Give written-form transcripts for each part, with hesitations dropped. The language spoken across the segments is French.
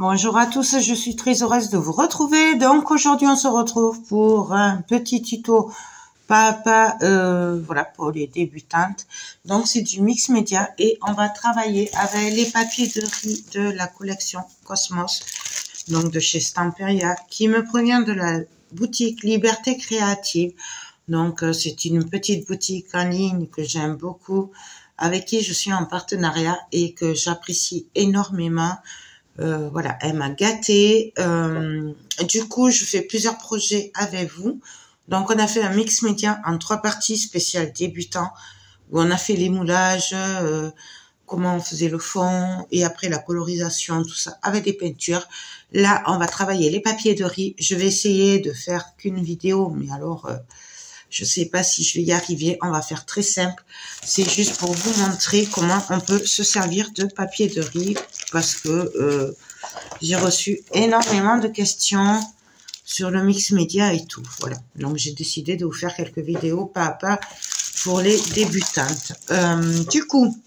Bonjour à tous, je suis très heureuse de vous retrouver. Donc aujourd'hui on se retrouve pour un petit tuto papa, voilà, pour les débutantes. Donc c'est du mix média et on va travailler avec les papiers de riz de la collection Cosmos, donc de chez Stamperia, qui me provient de la boutique Liberté Créative. Donc c'est une petite boutique en ligne que j'aime beaucoup, avec qui je suis en partenariat et que j'apprécie énormément. Voilà, elle m'a gâtée. Du coup, je fais plusieurs projets avec vous. Donc, on a fait un mix média en 3 parties spéciales débutants, où on a fait les moulages, comment on faisait le fond, et après la colorisation, tout ça, avec des peintures. Là, on va travailler les papiers de riz. Je vais essayer de faire qu'une vidéo, mais alors, je sais pas si je vais y arriver. On va faire très simple. C'est juste pour vous montrer comment on peut se servir de papier de riz, parce que j'ai reçu énormément de questions sur le mix média et tout. Voilà. Donc, j'ai décidé de vous faire quelques vidéos pas à pas pour les débutantes. Du coup,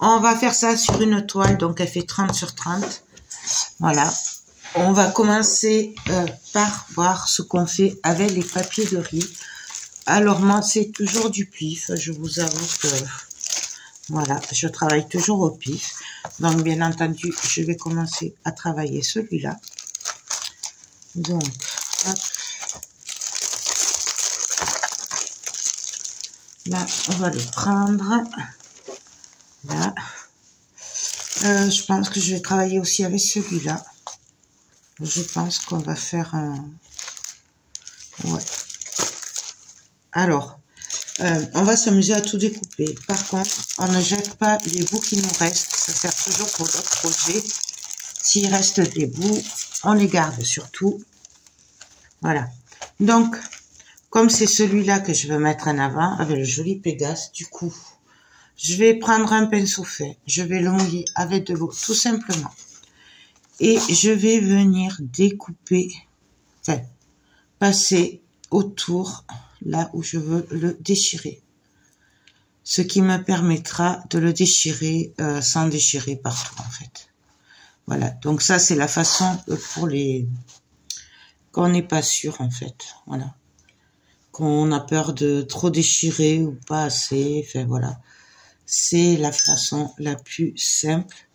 on va faire ça sur une toile. Donc, elle fait 30 sur 30. Voilà. On va commencer par voir ce qu'on fait avec les papiers de riz. Alors, moi, c'est toujours du pif. Je vous avoue que, voilà, je travaille toujours au pif. Donc, bien entendu, je vais commencer à travailler celui-là. Donc, hop. Là, on va le prendre. Là. Je pense que je vais travailler aussi avec celui-là. Je pense qu'on va faire un... Ouais. Alors, on va s'amuser à tout découper. Par contre, on ne jette pas les bouts qui nous restent. Ça sert toujours pour d'autres projets. S'il reste des bouts, on les garde surtout. Voilà. Donc, comme c'est celui-là que je veux mettre en avant, avec le joli Pégase, du coup, je vais prendre un pinceau fin. Je vais le mouiller avec de l'eau, tout simplement. Et je vais venir découper, enfin, passer autour, là où je veux le déchirer. Ce qui me permettra de le déchirer sans déchirer partout, en fait. Voilà, donc ça, c'est la façon pour les... Quand on n'est pas sûr, en fait, voilà. Qu'on a peur de trop déchirer ou pas assez, enfin, voilà. C'est la façon la plus simple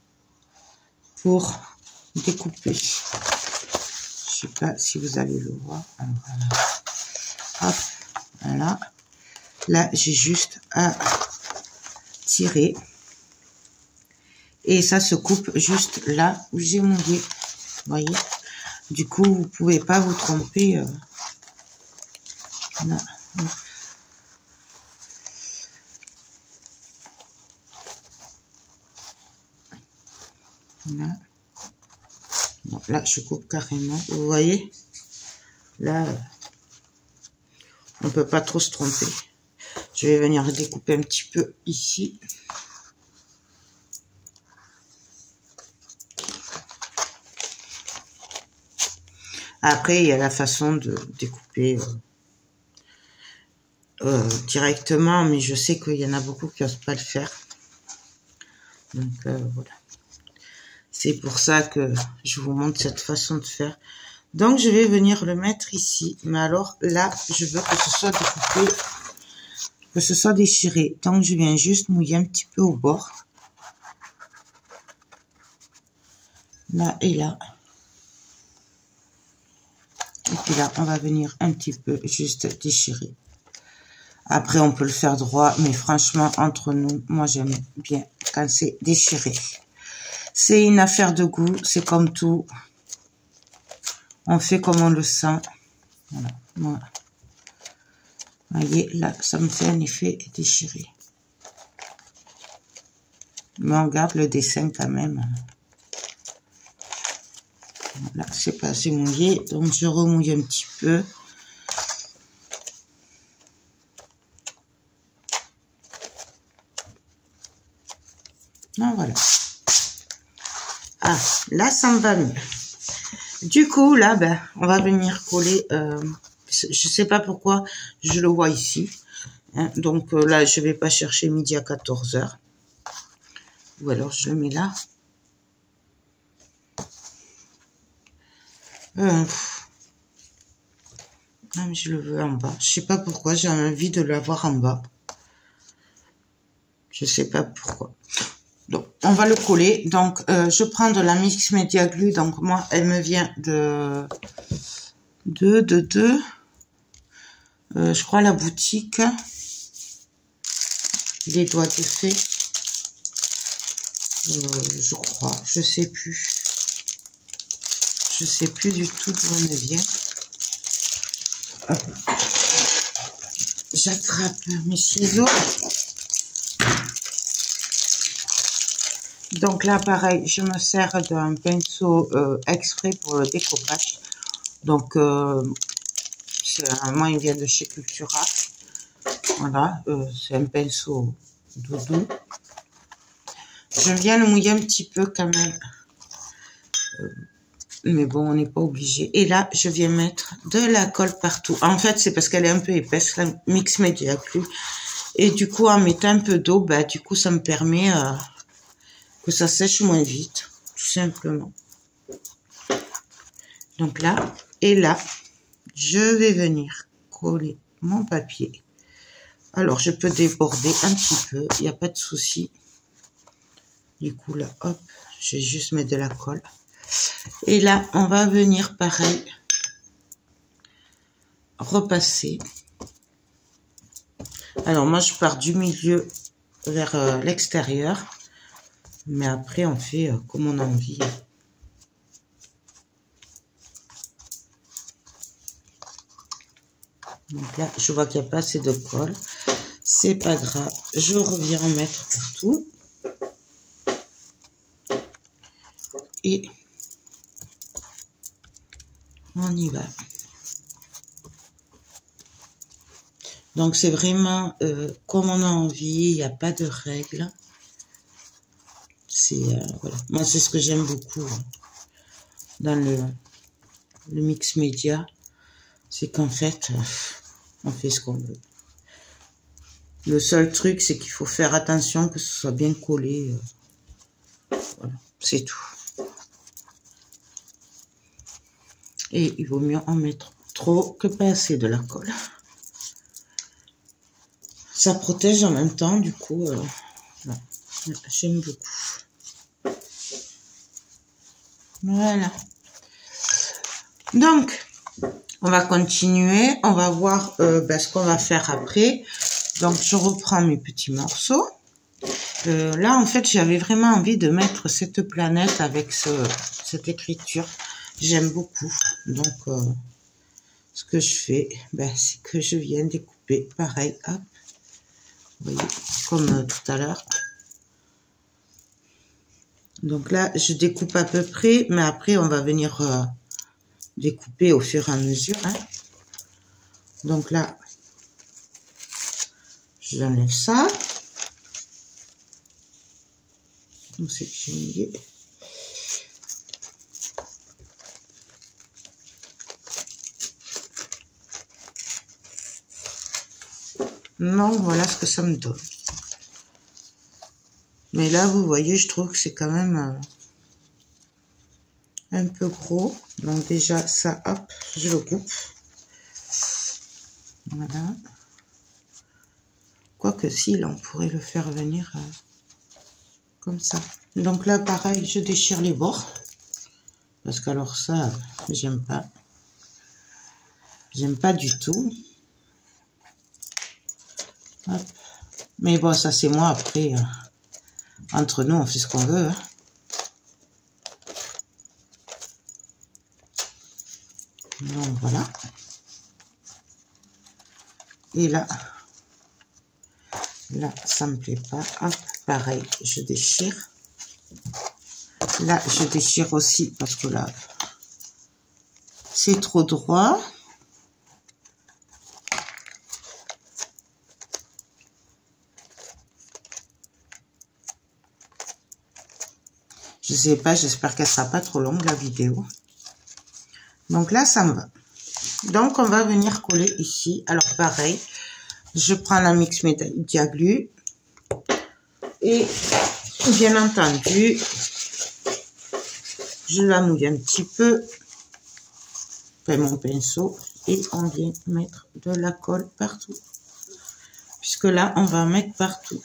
pour découper. Je sais pas si vous allez le voir. Voilà. Hop, voilà. Là, j'ai juste à tirer. Et ça se coupe juste là où j'ai mouillé. Vous voyez? Du coup, vous pouvez pas vous tromper. Là. Là. Bon, là, je coupe carrément. Vous voyez? Là, on peut pas trop se tromper. Je vais venir découper un petit peu ici. Après, il y a la façon de découper directement, mais je sais qu'il y en a beaucoup qui n'osent pas le faire. Donc, voilà. C'est pour ça que je vous montre cette façon de faire. Donc, je vais venir le mettre ici. Mais alors, là, je veux que ce soit découpé, que ce soit déchiré. Donc, je viens juste mouiller un petit peu au bord. Là et là. Et puis là, on va venir un petit peu juste déchirer. Après, on peut le faire droit, mais franchement, entre nous, moi, j'aime bien quand c'est déchiré. C'est une affaire de goût, c'est comme tout. On fait comme on le sent. Voilà, voilà. Vous voyez, là, ça me fait un effet déchiré. Mais on garde le dessin quand même. Voilà, c'est pas assez mouillé, donc je remouille un petit peu. Ah, voilà. Ah, là, ça me va mieux. Du coup, là, ben, on va venir coller. Je sais pas pourquoi je le vois ici. Hein, donc là, je vais pas chercher midi à 14 h. Ou alors, je le mets là. Non, mais je le veux en bas. Je sais pas pourquoi, j'ai envie de l'avoir en bas. Je sais pas pourquoi. Donc, on va le coller. Donc, je prends de la Mix Media Glue. Donc, moi, elle me vient de je crois la boutique. Les doigts d'effet. Je crois. Je sais plus. Je sais plus du tout d'où elle me vient. J'attrape mes ciseaux. Donc là, pareil, je me sers d'un pinceau exprès pour le découpage. Donc, moi, il vient de chez Cultura. Voilà, c'est un pinceau doudou. Je viens le mouiller un petit peu quand même. Mais bon, on n'est pas obligé. Et là, je viens mettre de la colle partout. En fait, c'est parce qu'elle est un peu épaisse, la Mix Media Glue. Et du coup, en mettant un peu d'eau, bah, du coup, ça me permet que ça sèche moins vite, tout simplement. Donc là, et là, je vais venir coller mon papier. Alors, je peux déborder un petit peu, il n'y a pas de souci. Du coup, là, hop, je vais juste mettre de la colle. Et là, on va venir, pareil, repasser. Alors, moi, je pars du milieu vers l'extérieur. Mais après, on fait comme on a envie. Donc là, je vois qu'il n'y a pas assez de colle. C'est pas grave. Je reviens en mettre partout. Et on y va. Donc, c'est vraiment comme on a envie. Il n'y a pas de règles. C'est voilà. Moi, c'est ce que j'aime beaucoup dans le mix média. C'est qu'en fait, on fait ce qu'on veut. Le seul truc, c'est qu'il faut faire attention que ce soit bien collé. Voilà, c'est tout. Et il vaut mieux en mettre trop que pas assez de la colle. Ça protège en même temps, du coup, j'aime beaucoup. Voilà. Donc, on va continuer. On va voir ce qu'on va faire après. Donc, je reprends mes petits morceaux. Là, en fait, j'avais vraiment envie de mettre cette planète avec cette écriture. J'aime beaucoup. Donc, ce que je fais, c'est que je viens découper. Pareil, hop. Vous voyez, comme tout à l'heure. Donc là, je découpe à peu près, mais après, on va venir découper au fur et à mesure. Hein. Donc là, j'enlève ça. Donc c'est que j'ai mis. Non, voilà ce que ça me donne. Mais là, vous voyez, je trouve que c'est quand même un peu gros. Donc déjà, ça, hop, je le coupe. Voilà. Quoique si, là, on pourrait le faire venir comme ça. Donc là, pareil, je déchire les bords. Parce qu'alors ça, j'aime pas. J'aime pas du tout. Hop. Mais bon, ça c'est moi après. Entre nous, on fait ce qu'on veut. Hein. Donc voilà. Et là, ça me plaît pas. Hop, pareil, je déchire. Là, je déchire aussi parce que là, c'est trop droit. Je sais pas, j'espère qu'elle sera pas trop longue la vidéo. Donc là, ça me va. Donc, on va venir coller ici. Alors, pareil, je prends la Mix Media Glue. Et, bien entendu, je la mouille un petit peu. enfin mon pinceau, et on vient mettre de la colle partout. Puisque là, on va mettre partout.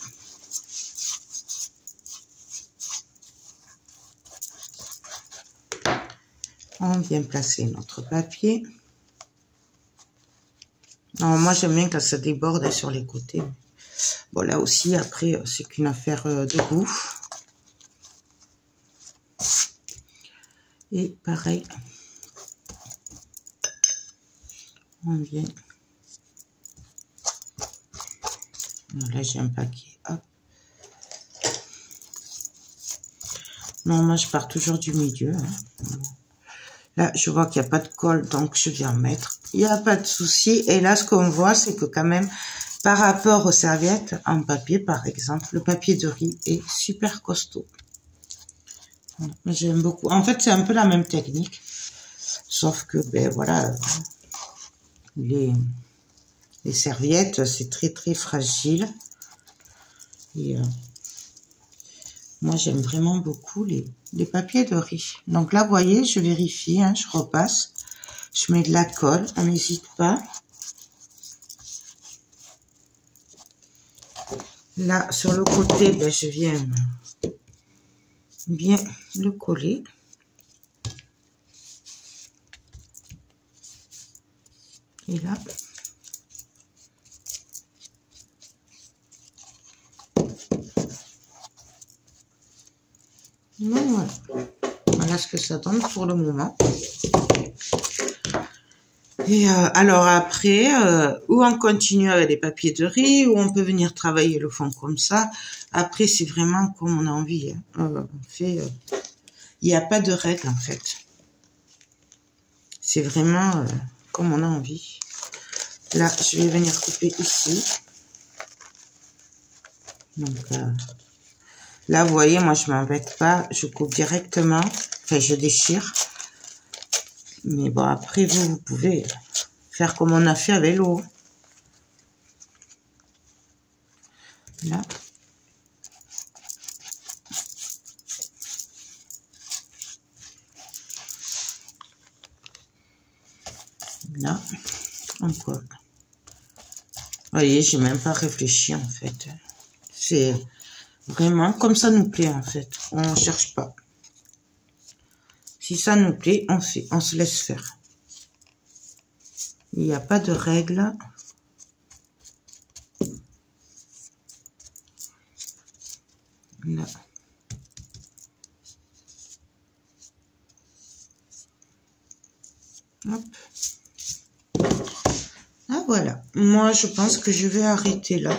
On vient placer notre papier. Alors, moi, j'aime bien quand ça déborde sur les côtés. Bon, là aussi, après, c'est qu'une affaire de goût. Et pareil, on vient. Là, j'ai un paquet. Hop. Non, moi, je pars toujours du milieu. Hein. Là, je vois qu'il n'y a pas de colle, donc je viens mettre. Il n'y a pas de souci. Et là, ce qu'on voit, c'est que quand même, par rapport aux serviettes en papier, par exemple, le papier de riz est super costaud. J'aime beaucoup. En fait, c'est un peu la même technique. Sauf que, ben voilà, les serviettes, c'est très, très fragile. Et moi, j'aime vraiment beaucoup les papiers de riz. Donc là, vous voyez, je vérifie, hein, je repasse. Je mets de la colle, on n'hésite pas. Là, sur le côté, ben, je viens bien le coller. Et là, voilà. Voilà ce que ça donne pour le moment. Et alors après, ou on continue avec les papiers de riz, ou on peut venir travailler le fond comme ça. Après, c'est vraiment comme on a envie. Hein. Il n'y a pas de règle en fait. C'est vraiment comme on a envie. Là, je vais venir couper ici. Donc là, vous voyez, moi, je m'embête pas. Je coupe directement. Enfin, je déchire. Mais bon, après, vous pouvez faire comme on a fait avec l'eau. Là. Là, on colle. Vous voyez, j'ai même pas réfléchi, en fait. C'est vraiment comme ça nous plaît, en fait. On cherche pas. Si ça nous plaît, on fait, on se laisse faire. Il n'y a pas de règle. Là. Hop. Ah voilà. Moi, je pense que je vais arrêter là.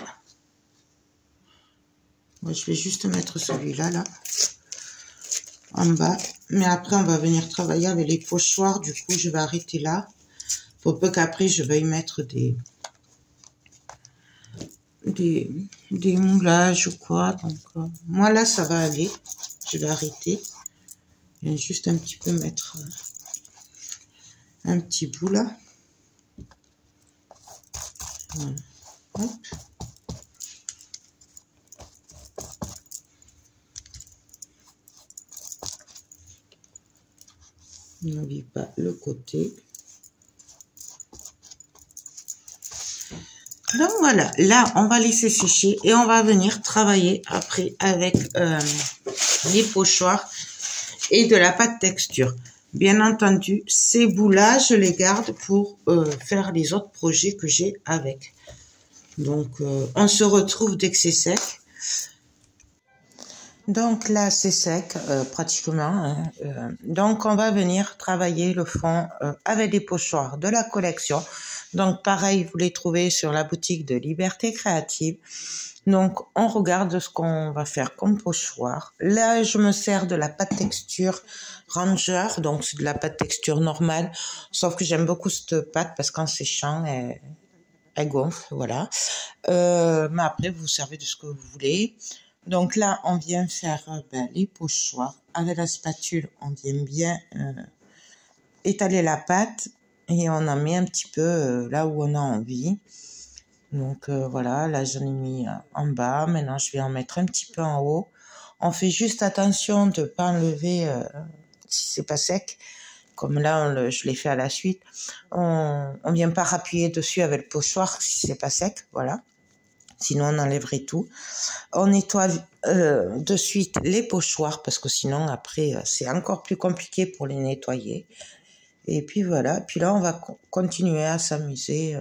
Moi, je vais juste mettre celui-là, là. En bas. Mais après, on va venir travailler avec les pochoirs. Du coup, je vais arrêter là. Pour peu qu'après, je vais y mettre des moulages ou quoi. Donc, moi, là, ça va aller. Je vais arrêter. Je vais juste un petit peu mettre un petit bout, là. Voilà. Hop. N'oublie pas le côté. Donc voilà, là on va laisser sécher et on va venir travailler après avec les pochoirs et de la pâte texture. Bien entendu, ces bouts-là, je les garde pour faire les autres projets que j'ai avec. Donc on se retrouve dès que c'est sec. Donc là, c'est sec, pratiquement. Donc, on va venir travailler le fond avec les pochoirs de la collection. Donc, pareil, vous les trouvez sur la boutique de Liberté Créative. Donc, on regarde ce qu'on va faire comme pochoir. Là, je me sers de la pâte texture Ranger. Donc, c'est de la pâte texture normale. Sauf que j'aime beaucoup cette pâte parce qu'en séchant, elle gonfle, voilà. Mais après, vous servez de ce que vous voulez. Donc là, on vient faire les pochoirs. Avec la spatule, on vient bien étaler la pâte et on en met un petit peu là où on a envie. Donc voilà, là j'en ai mis en bas. Maintenant, je vais en mettre un petit peu en haut. On fait juste attention de ne pas enlever si c'est pas sec. comme là je l'ai fait à la suite, on vient pas appuyer dessus avec le pochoir si c'est pas sec, voilà. Sinon on enlèverait tout. On nettoie de suite les pochoirs parce que sinon après c'est encore plus compliqué pour les nettoyer. Et puis voilà, puis là on va continuer à s'amuser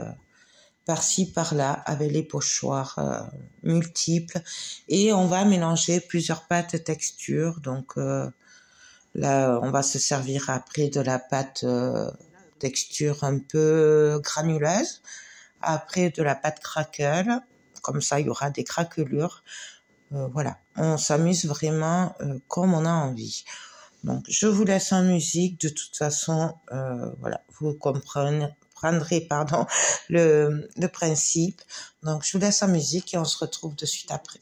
par-ci par-là avec les pochoirs multiples et on va mélanger plusieurs pâtes textures. Donc là on va se servir après de la pâte texture un peu granuleuse, après de la pâte craquelle, comme ça il y aura des craquelures. Voilà, on s'amuse vraiment comme on a envie. Donc je vous laisse en musique, de toute façon voilà, vous prendrez le principe. Donc je vous laisse en musique et on se retrouve de suite après.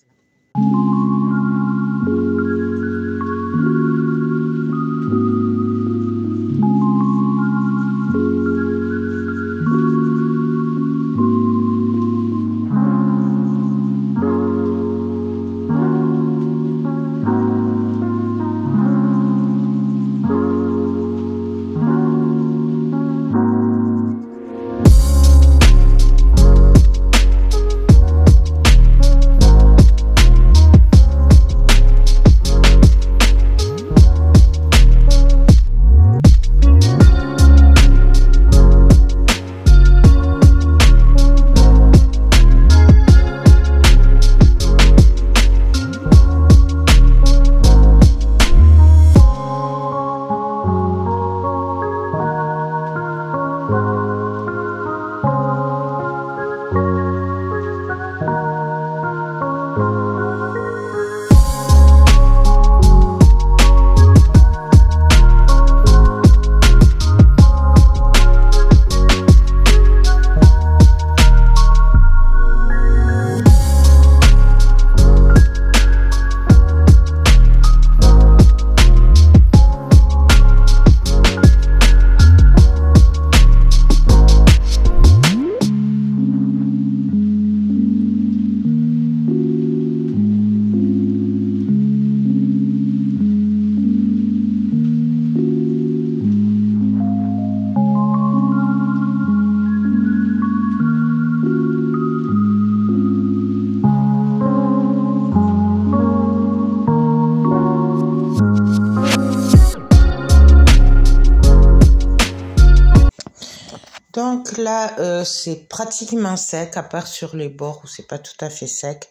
Donc là, c'est pratiquement sec, à part sur les bords où c'est pas tout à fait sec.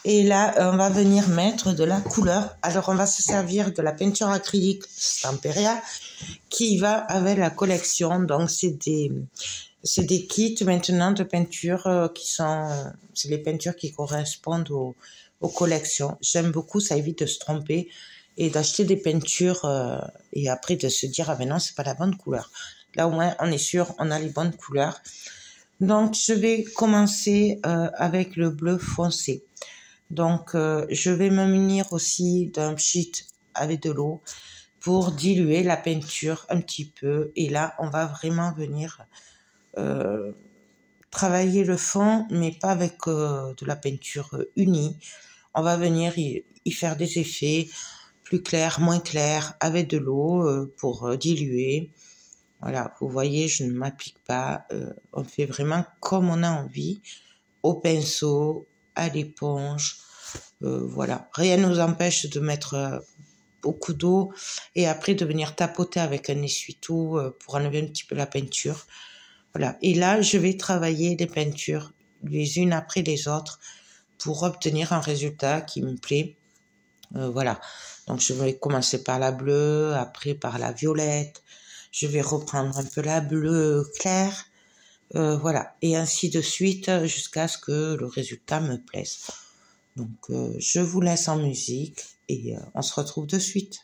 Et là, on va venir mettre de la couleur. Alors, on va se servir de la peinture acrylique Stamperia qui va avec la collection. Donc, c'est des kits maintenant de peinture c'est les peintures qui correspondent aux collections. J'aime beaucoup, ça évite de se tromper et d'acheter des peintures et après de se dire, ah ben non, c'est pas la bonne couleur. Là, au moins, on est sûr, on a les bonnes couleurs. Donc, je vais commencer avec le bleu foncé. Donc, je vais me munir aussi d'un pchit avec de l'eau pour diluer la peinture un petit peu. Et là, on va vraiment venir travailler le fond, mais pas avec de la peinture unie. On va venir y faire des effets plus clairs, moins clairs, avec de l'eau pour diluer. Voilà, vous voyez, je ne m'applique pas. On fait vraiment comme on a envie, au pinceau, à l'éponge. Voilà, rien ne nous empêche de mettre beaucoup d'eau et après de venir tapoter avec un essuie-tout pour enlever un petit peu la peinture. Voilà, et là, je vais travailler les peintures les unes après les autres pour obtenir un résultat qui me plaît. Voilà, donc je vais commencer par la bleue, après par la violette. Je vais reprendre un peu la bleue claire, voilà, et ainsi de suite jusqu'à ce que le résultat me plaise. Donc, je vous laisse en musique et on se retrouve de suite.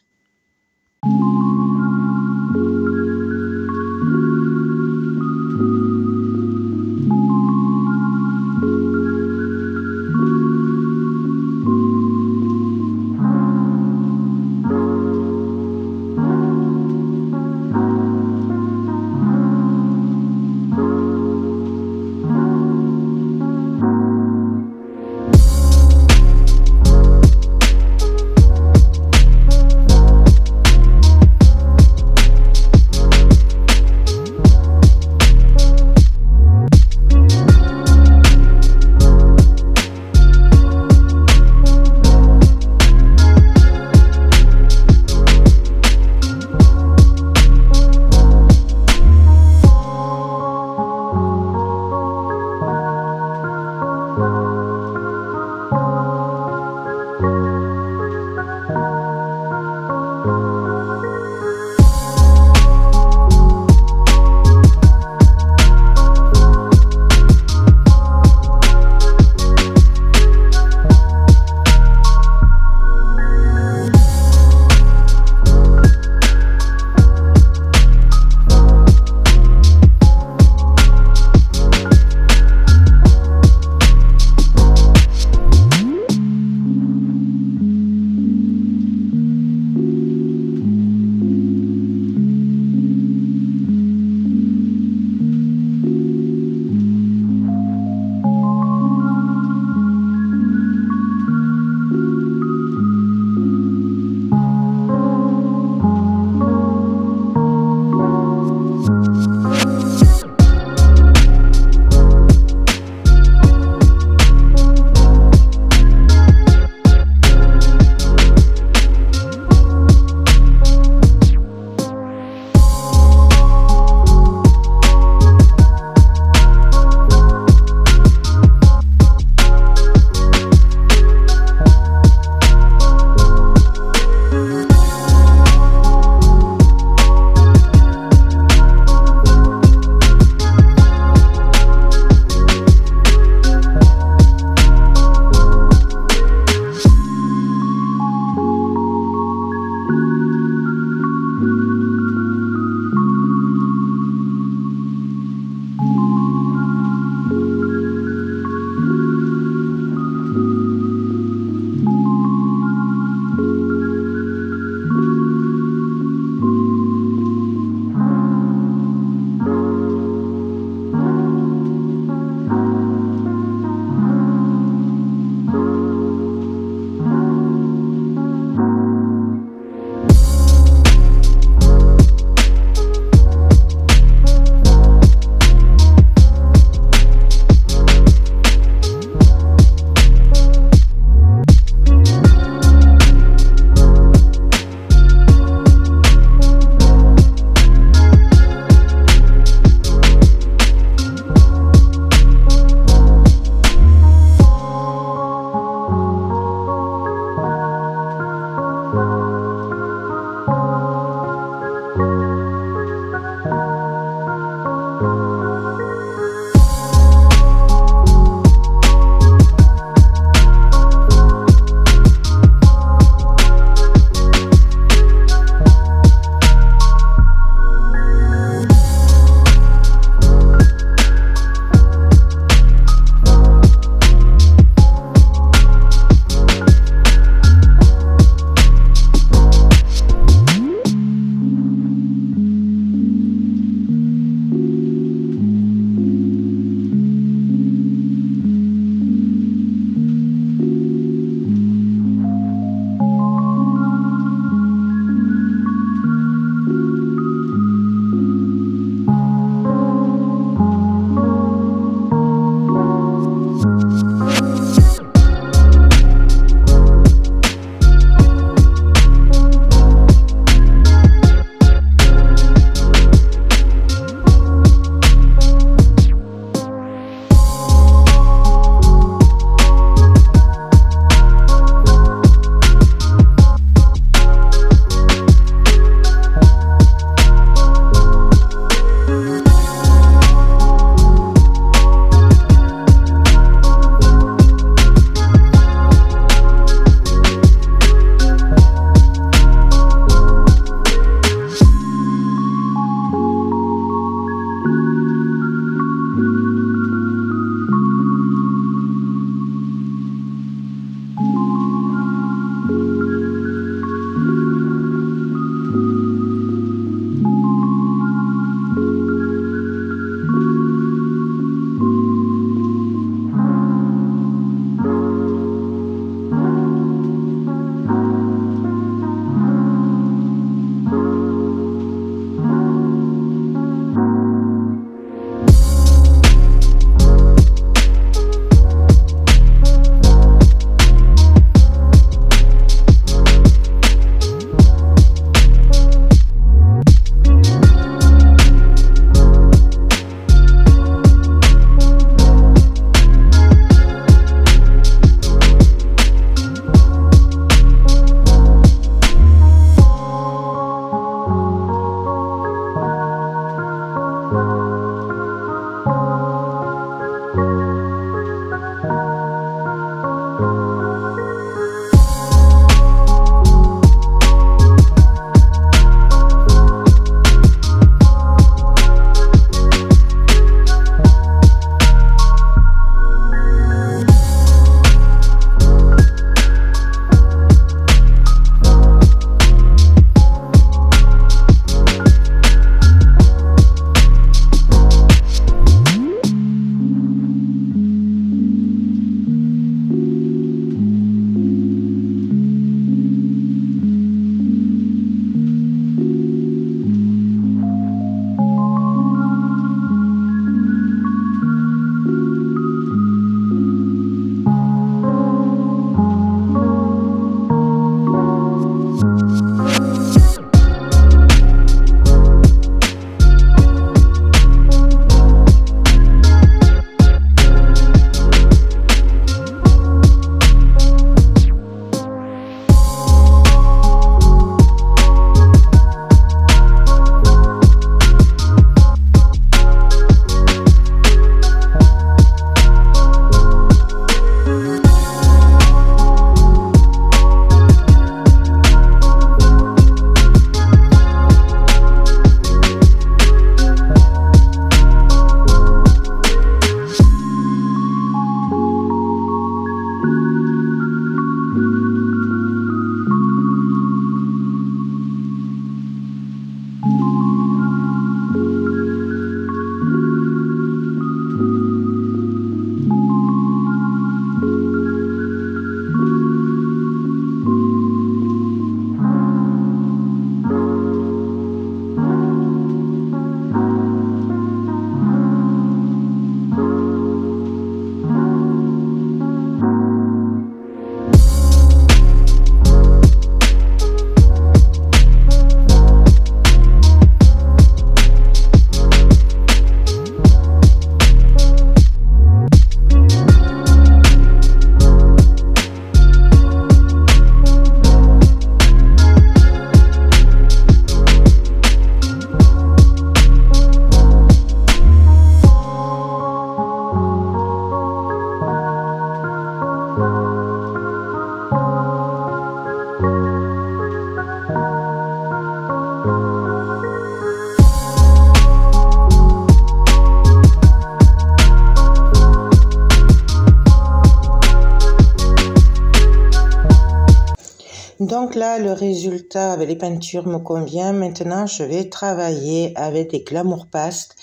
Donc là, le résultat avec les peintures me convient. Maintenant, je vais travailler avec des Glamour Past.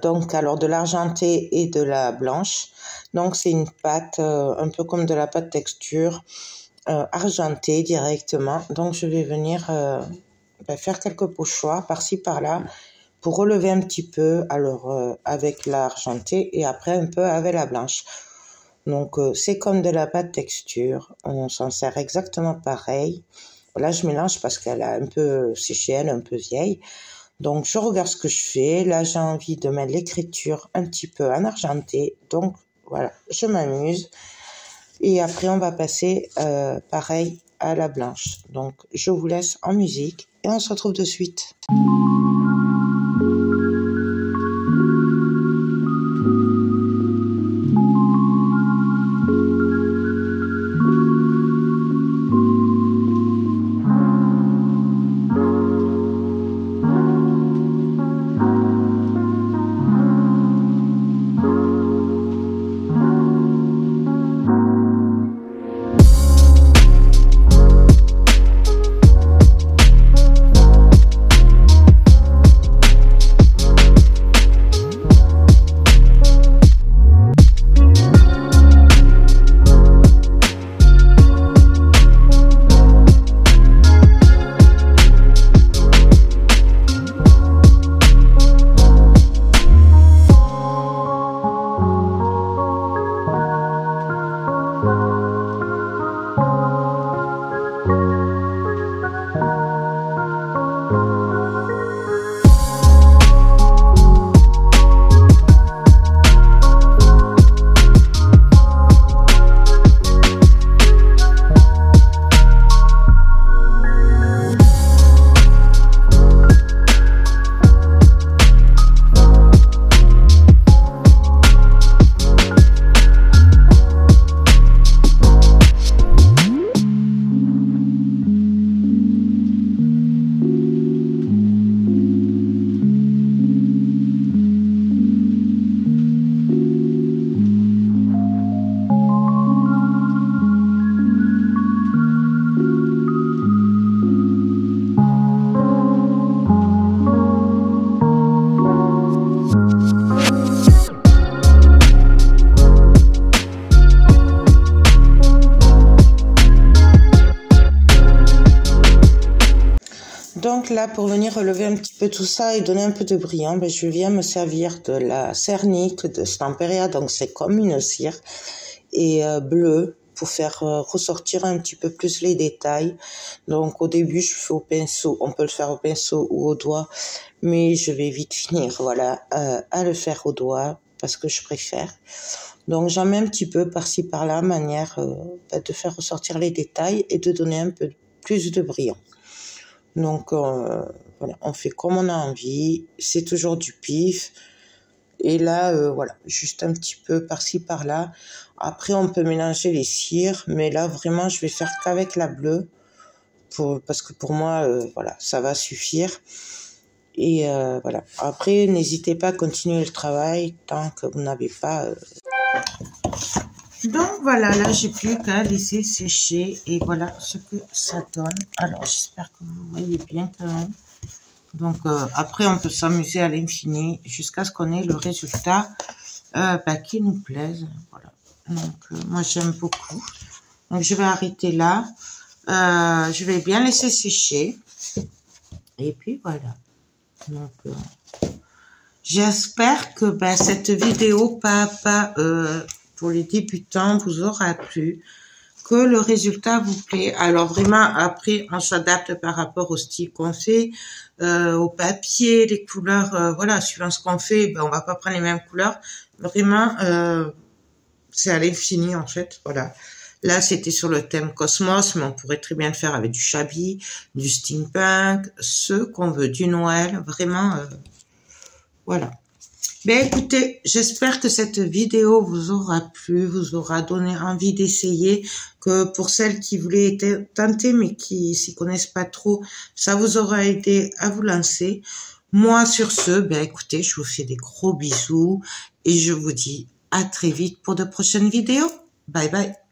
Donc, alors de l'argenté et de la blanche. Donc, c'est une pâte un peu comme de la pâte texture argentée directement. Donc, je vais venir faire quelques pochoirs par-ci par-là pour relever un petit peu. Alors, avec l'argenté et après un peu avec la blanche. Donc, c'est comme de la pâte texture. On s'en sert exactement pareil. Là, je mélange parce qu'elle a un peu séché, elle est un peu vieille. Donc, je regarde ce que je fais. Là, j'ai envie de mettre l'écriture un petit peu en argenté. Donc, voilà, je m'amuse. Et après, on va passer pareil à la blanche. Donc, je vous laisse en musique et on se retrouve de suite. Donc là, pour venir relever un petit peu tout ça et donner un peu de brillant, je viens me servir de la céramique de Stamperia, donc c'est comme une cire, et bleu pour faire ressortir un petit peu plus les détails. Donc au début, je fais au pinceau, on peut le faire au pinceau ou au doigt, mais je vais vite finir, voilà, à le faire au doigt parce que je préfère. Donc j'en mets un petit peu par-ci par-là, manière de faire ressortir les détails et de donner un peu plus de brillant. Donc voilà, on fait comme on a envie, c'est toujours du pif. Et là, voilà, juste un petit peu par-ci par-là. Après, on peut mélanger les cires, mais là vraiment, je vais faire qu'avec la bleue, parce que pour moi, voilà, ça va suffire. Et voilà. Après, n'hésitez pas à continuer le travail tant que vous n'avez pas Donc voilà, là j'ai plus qu'à laisser sécher et voilà ce que ça donne. Alors j'espère que vous voyez bien quand même. Donc après on peut s'amuser à l'infini jusqu'à ce qu'on ait le résultat qui nous plaise. Voilà. Donc moi j'aime beaucoup. Donc je vais arrêter là. Je vais bien laisser sécher. Et puis voilà. Donc j'espère que cette vidéo pour les débutants vous aura plu, que le résultat vous plaît. Alors vraiment, après, on s'adapte par rapport au style qu'on fait, au papier, les couleurs, voilà, suivant ce qu'on fait, on va pas prendre les mêmes couleurs. Vraiment, c'est à l'infini en fait, voilà. Là, c'était sur le thème Cosmos, mais on pourrait très bien le faire avec du shabby, du steampunk, ce qu'on veut, du Noël, vraiment, voilà. Ben écoutez, j'espère que cette vidéo vous aura plu, vous aura donné envie d'essayer, que pour celles qui voulaient tenter mais qui s'y connaissent pas trop, ça vous aura aidé à vous lancer. Moi sur ce, ben écoutez, je vous fais des gros bisous et je vous dis à très vite pour de prochaines vidéos. Bye bye.